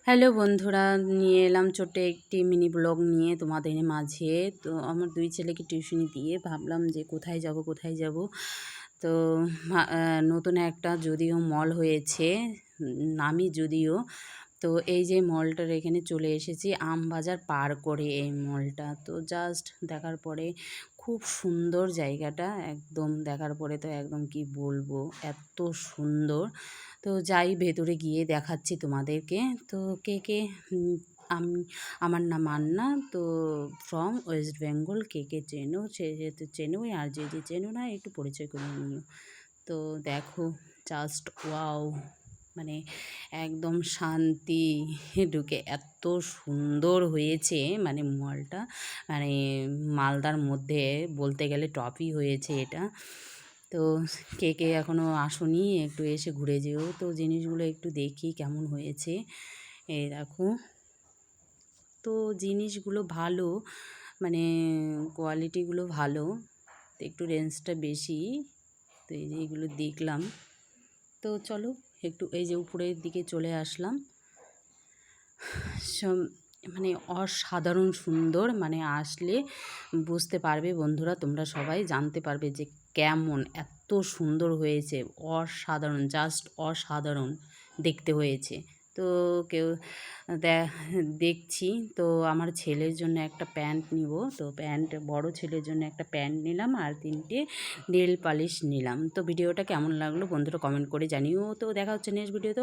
Hello বন্ধুরা, নিয়ে এলাম ছোট্ট একটি মিনি ব্লগ নিয়ে তোমাদের মাঝে। তো আমার দুই ছেলেকে টিউশনি দিয়ে ভাবলাম যে কোথায় যাব। তো নতুন একটা যদিও মল হয়েছে, নামি যদিও। তো এই যে মলটার এখানে চলে এসেছি, আমবাজার পার করে এই মলটা। তো জাস্ট দেখার পরে খুব সুন্দর জায়গাটা, একদম দেখার পরে তো একদম কি বলবো, এত সুন্দর। তো যাই ভেতরে গিয়ে দেখাচ্ছি তোমাদেরকে। তো কে কে আমি, আমার নাম মান্না। তো ফ্রম ওয়েস্ট বেঙ্গল, কে কে চেনো সে যেহেতু চেনোই, আর যে যে চেনো না একটু পরিচয় করে নিও। তো দেখো, জাস্ট ওয়াও, মানে একদম শান্তি। ঢুকে এত সুন্দর হয়েছে, মানে মলটা, মানে মালদার মধ্যে বলতে গেলে টপই হয়েছে এটা। তো কে কে এখনও আসোনি, একটু এসে ঘুরে যেও, তো জিনিসগুলো একটু দেখি কেমন হয়েছে। এই দেখো, তো জিনিসগুলো ভালো, মানে কোয়ালিটিগুলো ভালো, তো একটু রেঞ্জটা বেশি। তো এই যে এগুলো দেখলাম। তো চলো একটু এই যে উপরের দিকে চলে আসলাম। মানে অসাধারণ সুন্দর, মানে আসলে বুঝতে পারবে বন্ধুরা, তোমরা সবাই জানতে পারবে যে কেমন এত সুন্দর হয়েছে। অসাধারণ, জাস্ট অসাধারণ দেখতে হয়েছে। তো কেউ দেখছি। তো আমার ছেলের জন্য একটা প্যান্ট নিব, তো প্যান্ট, বড় ছেলের জন্য একটা প্যান্ট নিলাম আর 3টে নেল পালিশ নিলাম। তো ভিডিওটা কেমন লাগলো বন্ধুরা কমেন্ট করে জানিও। তো দেখা হচ্ছে নেক্সট ভিডিওতে।